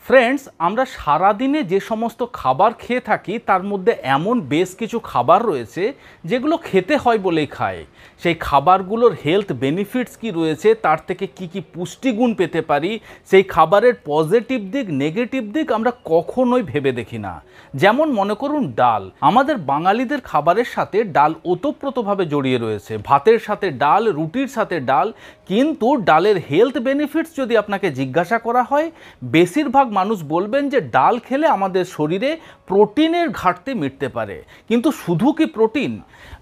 Friends, আমরা সারাদিনে যে সমস্ত খাবার খেয়ে থাকি তার মধ্যে এমন বেশ কিছু খাবার রয়েছে যেগুলো খেতে হয় বলেই খায়। সেই খাবারগুলোর হেলথ বেনিফিটস কি রয়েছে, তার থেকে কি কি পুষ্টিগুণ পেতে পারি, সেই খাবারের পজিটিভ দিক নেগেটিভ দিক আমরা কখনোই ভেবে দেখি না। যেমন মনে করুন ডাল, আমাদের বাঙালিদের খাবারের সাথে ডাল ওতপ্রোতভাবে জড়িয়ে রয়েছে। ভাতের সাথে ডাল, রুটির সাথে ডাল, কিন্তু ডালের হেলথ বেনিফিটস যদি আপনাকে জিজ্ঞাসা করা হয়, বেশিরভাগ মানুষ বলবেন যে ডাল খেলে আমাদের শরীরে প্রোটিনের ঘাটতি মিটতে পারে। কিন্তু শুধু কি প্রোটিন?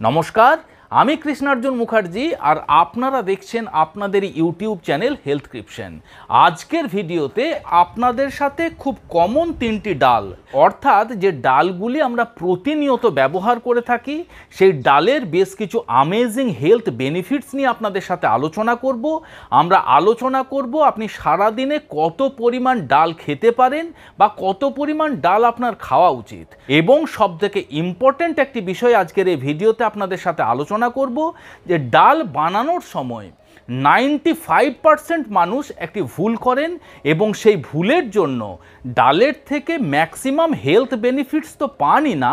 নমস্কার, আমি কৃষ্ণার্জুন মুখার্জি আর আপনারা দেখছেন আপনাদের ইউটিউব চ্যানেল হেলথক্রিপশন। আজকের ভিডিওতে আপনাদের সাথে খুব কমন তিনটি ডাল, অর্থাৎ যে ডালগুলি আমরা প্রতিনিয়ত ব্যবহার করে থাকি, সেই ডালের বেশ কিছু আমেজিং হেলথ বেনিফিটস নিয়ে আপনাদের সাথে আলোচনা করব। আমরা আলোচনা করব আপনি সারাদিনে কত পরিমাণ ডাল খেতে পারেন বা কত পরিমাণ ডাল আপনার খাওয়া উচিত। এবং সবথেকে ইম্পর্ট্যান্ট একটি বিষয় আজকের এই ভিডিওতে আপনাদের সাথে আলোচনা করব যে ডাল বানানোর সময় 95% মানুষ একটি ভুল করেন এবং সেই ভুলের জন্য ডালের থেকে ম্যাক্সিমাম হেলথ বেনিফিটস তো পানই না,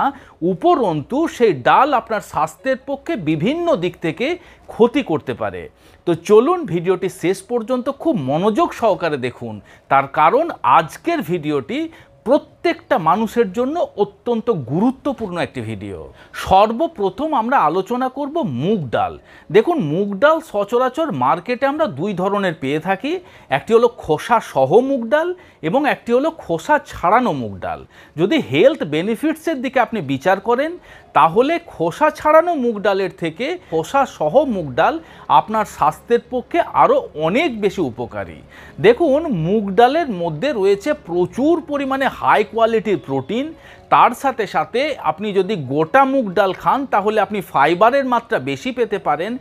উপরন্তু সেই ডাল আপনার স্বাস্থ্যের পক্ষে বিভিন্ন দিক থেকে ক্ষতি করতে পারে। তো চলুন ভিডিওটি শেষ পর্যন্ত খুব মনোযোগ সহকারে দেখুন, তার কারণ আজকের ভিডিওটি প্রত্যেকটা মানুষের জন্য অত্যন্ত গুরুত্বপূর্ণ একটি ভিডিও। সর্বপ্রথম আমরা আলোচনা করব মুগ ডাল। দেখুন, মুগ ডাল সচরাচর মার্কেটে আমরা দুই ধরনের পেয়ে থাকি। একটি হলো খোসা সহ মুগ ডাল এবং একটি হলো খোসা ছাড়ানো মুগ ডাল। যদি হেলথ বেনিফিটসের দিকে আপনি বিচার করেন, তাহলে খোসা ছাড়ানো মুগ ডালের থেকে খোসা সহ মুগ ডাল আপনার স্বাস্থ্যের পক্ষে আরও অনেক বেশি উপকারী। দেখুন, মুগ ডালের মধ্যে রয়েছে প্রচুর পরিমাণে হাই কোয়ালিটির প্রোটিন। তার সাথে সাথে আপনি যদি গোটা মুগ ডাল খান, তাহলে আপনি ফাইবারের মাত্রা বেশি পেতে পারেন,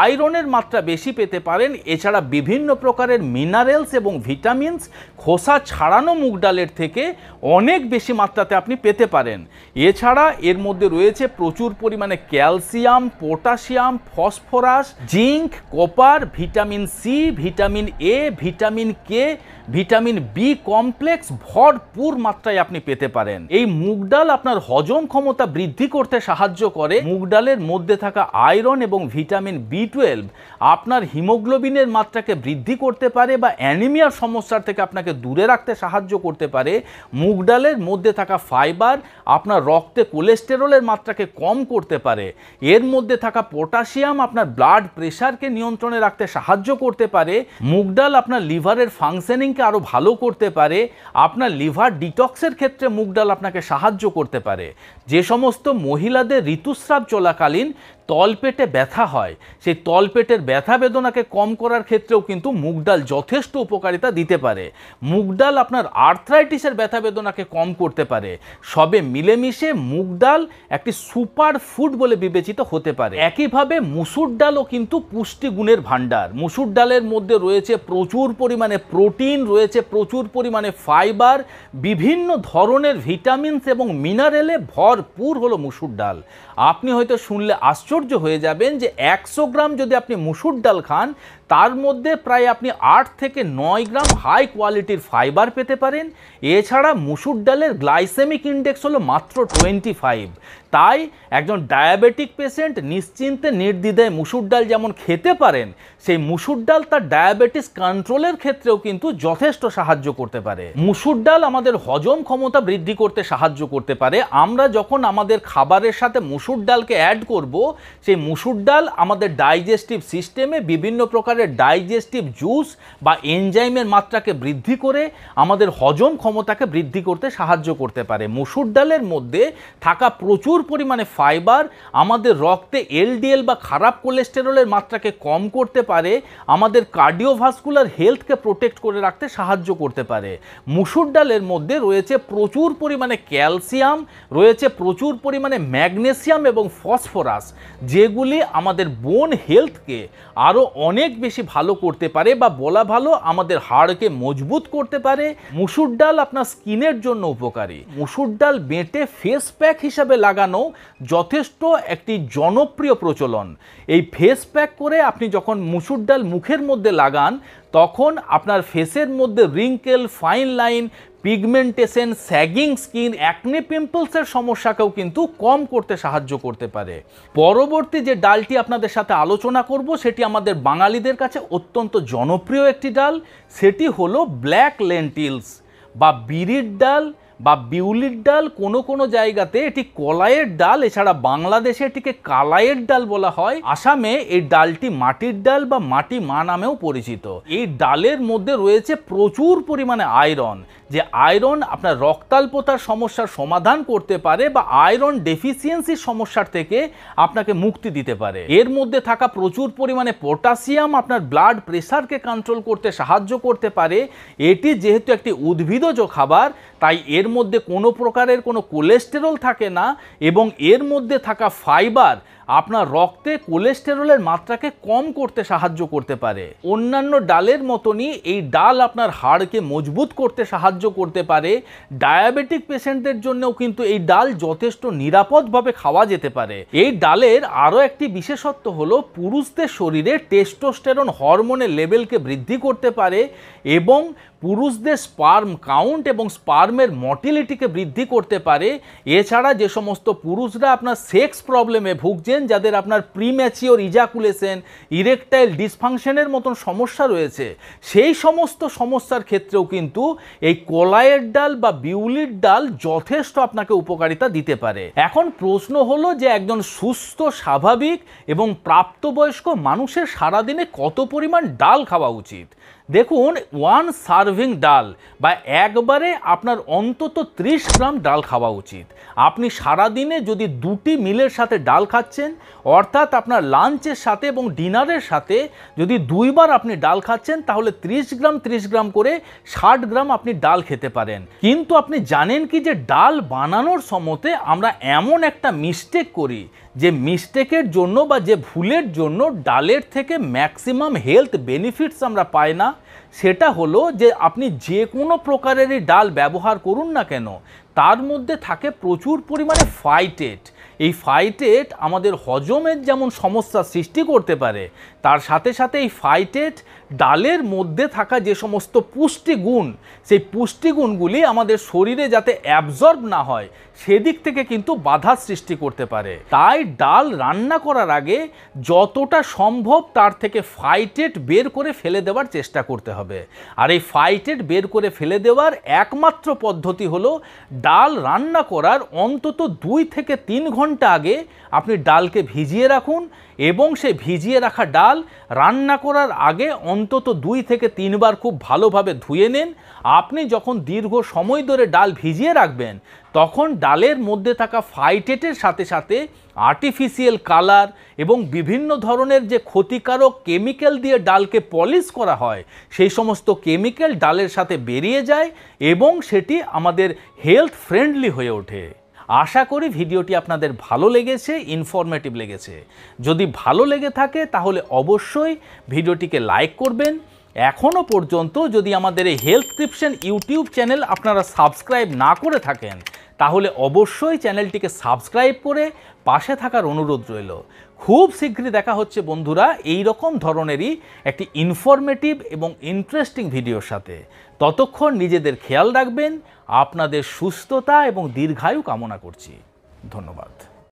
আয়রনের মাত্রা বেশি পেতে পারেন। এছাড়া বিভিন্ন প্রকারের মিনারেলস এবং ভিটামিনস খোসা ছাড়ানো মুগ ডালের থেকে অনেক বেশি মাত্রাতে আপনি পেতে পারেন। এছাড়া এর মধ্যে রয়েছে প্রচুর পরিমাণে calcium, potassium, phosphorus, zinc, copper, vitamin C, vitamin A, vitamin K, vitamin B complex ভরপুর মাত্রায় আপনি পেতে পারেন। এই মুগ ডাল আপনার হজম ক্ষমতা বৃদ্ধি করতে সাহায্য করে। মুগ ডালের মধ্যে থাকা আয়রন এবং ভিটামিন বি12 আপনার হিমোগ্লোবিনের মাত্রাকে বৃদ্ধি করতে পারে বা অ্যানিমিয়ার সমস্যার থেকে আপনাকে দূরে রাখতে সাহায্য করতে পারে। মুগ ডালের মধ্যে থাকা ফাইবার আপনার রক্তে কোলেস্টেরলের মাত্রাকে কম করতে পারে। এর মধ্যে থাকা পটাশিয়াম আপনার ব্লাড প্রেশারকে নিয়ন্ত্রণে রাখতে সাহায্য করতে পারে। মুগ ডাল আপনার লিভারের ফাংশনিংকে আরও ভালো করতে পারে। আপনার লিভার ডিটক্সের ক্ষেত্রে মুগ ডাল আপনাকে সাহায্য করতে পারে। যে সমস্ত মহিলাদের ঋতুস্রাব চলাকালীন তলপেটে ব্যথা হয়, সেই তলপেটের ব্যথা বেদনাকে কম করার ক্ষেত্রেও কিন্তু মুগ ডাল যথেষ্ট উপকারিতা দিতে পারে। মুগ ডাল আপনার আর্থ্রাইটিসের ব্যথা বেদনাকে কম করতে পারে। সবে মিলেমিশে মুগ ডাল একটি সুপার ফুড বলে বিবেচিত হতে পারে। একইভাবে মুসুর ডালও কিন্তু পুষ্টিগুণের ভাণ্ডার। মুসুর ডালের মধ্যে রয়েছে প্রচুর পরিমাণে প্রোটিন, রয়েছে প্রচুর পরিমাণে ফাইবার, বিভিন্ন ধরনের ভিটামিনস এবং মিনারেলে ভরপুর হলো মুসুর ডাল। আপনি হয়তো শুনলে আশ্চর্য হয়ে যাবেন যে 100 গ্রাম যদি আপনি মুসুর ডাল খান, তার মধ্যে প্রায় আপনি 8 থেকে 9 গ্রাম হাই কোয়ালিটির ফাইবার পেতে পারেন। এছাড়া মুসুর ডালের গ্লাইসেমিক ইন্ডেক্স হলো মাত্র 25। তাই একজন ডায়াবেটিক পেশেন্ট নিশ্চিন্তে নির্দ্বিধায় মুসুর ডাল যেমন খেতে পারেন, সেই মুসুর ডাল তার ডায়াবেটিস কন্ট্রোলের ক্ষেত্রেও কিন্তু যথেষ্ট সাহায্য করতে পারে। মুসুর ডাল আমাদের হজম ক্ষমতা বৃদ্ধি করতে সাহায্য করতে পারে। আমরা যখন আমাদের খাবারের সাথে মুসুর ডালকে অ্যাড করব, সেই মুসুর ডাল আমাদের ডাইজেস্টিভ সিস্টেমে বিভিন্ন প্রকারের ডাইজেস্টিভ জুস বা এনজাইমের মাত্রাকে বৃদ্ধি করে আমাদের হজম ক্ষমতাকে বৃদ্ধি করতে সাহায্য করতে পারে। মুসুর ডালের মধ্যে থাকা প্রচুর পরিমাণে ফাইবার আমাদের রক্তে এলডিএল বা খারাপ কোলেস্টেরলের মাত্রাকে কম করতে পারে, আমাদের কার্ডিওভাস্কুলার হেলথকে প্রোটেক্ট করে রাখতে সাহায্য করতে পারে। মুসুর ডালের মধ্যে রয়েছে প্রচুর পরিমাণে ক্যালসিয়াম, রয়েছে প্রচুর পরিমাণে ম্যাগনেসিয়াম এবং ফসফরাস, যেগুলি আমাদের বোন হেলথকে আরও অনেক বেশি ভালো করতে পারে বা বলা ভালো আমাদের হাড়কে মজবুত করতে পারে। মুসুর ডাল আপনার স্কিনের জন্য উপকারী। মুসুর ডাল বেটে ফেস প্যাক হিসাবে লাগানো যথেষ্ট একটি জনপ্রিয় প্রচলন। এই ফেস প্যাক করে আপনি যখন মুসুর ডাল মুখের মধ্যে লাগান, তখন আপনার ফেসের মধ্যে wrinkle, fine line, pigmentation, sagging skin, acne পিম্পলসের সমস্যাকেও কিন্তু কম করতে সাহায্য করতে পারে। পরবর্তী যে ডালটি আপনাদের সাথে আলোচনা করব সেটি আমাদের বাঙালিদের কাছে অত্যন্ত জনপ্রিয় একটি ডাল, সেটি হলো ব্ল্যাক লেন্টিলস বা বিরির ডাল বা বিউলির ডাল। কোনো জায়গাতে এটি কলাইয়ের ডাল, এছাড়া বাংলাদেশে এটিকে কালাইয়ের ডাল বলা হয়। আসামে এই ডালটি মাটির ডাল বা মাটি মা নামেও পরিচিত। এই ডালের মধ্যে রয়েছে প্রচুর পরিমাণে আয়রন, যে আয়রন আপনার রক্তাল্পতার সমস্যার সমাধান করতে পারে বা আয়রন ডেফিসিয়েন্সির সমস্যার থেকে আপনাকে মুক্তি দিতে পারে। এর মধ্যে থাকা প্রচুর পরিমাণে পটাশিয়াম আপনার ব্লাড প্রেশারকে কন্ট্রোল করতে সাহায্য করতে পারে। এটি যেহেতু একটি উদ্ভিদজ খাবার, তাই এর মধ্যে কোনো প্রকারের কোনো কোলেস্টেরল থাকে না এবং এর মধ্যে থাকা ফাইবার আপনার রক্তে কোলেস্টেরলের মাত্রাকে কম করতে সাহায্য করতে পারে। অন্যান্য ডালের মতনই এই ডাল আপনার হাড়কে মজবুত করতে সাহায্য করতে পারে। ডায়াবেটিক পেশেন্টদের জন্যও কিন্তু এই ডাল যথেষ্ট নিরাপদভাবে খাওয়া যেতে পারে। এই ডালের আরও একটি বিশেষত্ব হলো পুরুষদের শরীরে টেস্টোস্টেরন হরমোনের লেভেলকে বৃদ্ধি করতে পারে এবং পুরুষদের স্পার্ম কাউন্ট এবং স্পার্মের মর্টিলিটিকে বৃদ্ধি করতে পারে। এছাড়া যে সমস্ত পুরুষরা আপনার সেক্স প্রবলেমে ভুগছেন, যাদের আপনার প্রিম্যাচিওর ইজাকুলেশন, ইরেকটাইল ডিসফাংশনের মতন সমস্যা রয়েছে, সেই সমস্ত সমস্যার ক্ষেত্রেও কিন্তু এই কলাইয়ের ডাল বা বিউলির ডাল যথেষ্ট আপনাকে উপকারিতা দিতে পারে। এখন প্রশ্ন হলো যে একজন সুস্থ, স্বাভাবিক এবং প্রাপ্তবয়স্ক মানুষের সারাদিনে কত পরিমাণ ডাল খাওয়া উচিত। দেখুন, 1 সার্ভিং ডাল বা একবারে আপনার অন্তত 30 গ্রাম ডাল খাওয়া উচিত। আপনি সারাদিনে যদি 2টি মিলের সাথে ডাল খাচ্ছেন, অর্থাৎ আপনার লাঞ্চের সাথে এবং ডিনারের সাথে যদি 2বার আপনি ডাল খাচ্ছেন, তাহলে 30 গ্রাম করে 60 গ্রাম আপনি ডাল খেতে পারেন। কিন্তু আপনি জানেন কি যে ডাল বানানোর সময়তে আমরা এমন একটা মিস্টেক করি, যে মিস্টেকের জন্য বা যে ভুলের জন্য ডালের থেকে ম্যাক্সিমাম হেলথ বেনিফিটস আমরা পাই না। সেটা হলো যে আপনি যে কোনো প্রকারেরই ডাল ব্যবহার করুন না কেন, তার মধ্যে থাকে প্রচুর পরিমাণে ফাইটেট। এই ফাইটেট আমাদের হজমের যেমন সমস্যা সৃষ্টি করতে পারে, তার সাথে সাথে এই ফাইটেট ডালের মধ্যে থাকা যে সমস্ত পুষ্টিগুণ, সেই পুষ্টিগুণগুলি আমাদের শরীরে যাতে অ্যাবজর্ব না হয় সেদিক থেকে কিন্তু বাধা সৃষ্টি করতে পারে। তাই ডাল রান্না করার আগে যতটা সম্ভব তার থেকে ফাইটেট বের করে ফেলে দেওয়ার চেষ্টা করতে হবে। আর এই ফাইটেট বের করে ফেলে দেওয়ার একমাত্র পদ্ধতি হলো ডাল রান্না করার অন্তত 2 থেকে 3 ঘন্টা আগে আপনি ডালকে ভিজিয়ে রাখুন এবং সেই ভিজিয়ে রাখা ডাল রান্না করার আগে অন্তত 2 থেকে 3 বার খুব ভালোভাবে ধুয়ে নিন। আপনি যখন দীর্ঘ সময় ধরে ডাল ভিজিয়ে রাখবেন, তখন ডালের মধ্যে থাকা ফাইটেটের সাথে সাথে আর্টিফিশিয়াল কালার এবং বিভিন্ন ধরনের যে ক্ষতিকারক কেমিক্যাল দিয়ে ডালকে পলিশ করা হয়, সেই সমস্ত কেমিক্যাল ডালের সাথে বেরিয়ে যায় এবং সেটি আমাদের হেলথ ফ্রেন্ডলি হয়ে ওঠে। আশা করি ভিডিওটি আপনাদের ভালো লেগেছে, ইনফরমেটিভ লেগেছে। যদি ভালো লেগে থাকে তাহলে অবশ্যই ভিডিওটিকে লাইক করবেন। এখনও পর্যন্ত যদি আমাদের এই হেলথ টিপস ইউটিউব চ্যানেল আপনারা সাবস্ক্রাইব না করে থাকেন, তাহলে অবশ্যই চ্যানেলটিকে সাবস্ক্রাইব করে পাশে থাকার অনুরোধ রইল। খুব শীঘ্রই দেখা হচ্ছে বন্ধুরা এই রকম ধরনেরই একটি ইনফরমেটিভ এবং ইন্টারেস্টিং ভিডিওর সাথে। ততক্ষণ নিজেদের খেয়াল রাখবেন। আপনাদের সুস্থতা এবং দীর্ঘায়ু কামনা করছি। ধন্যবাদ।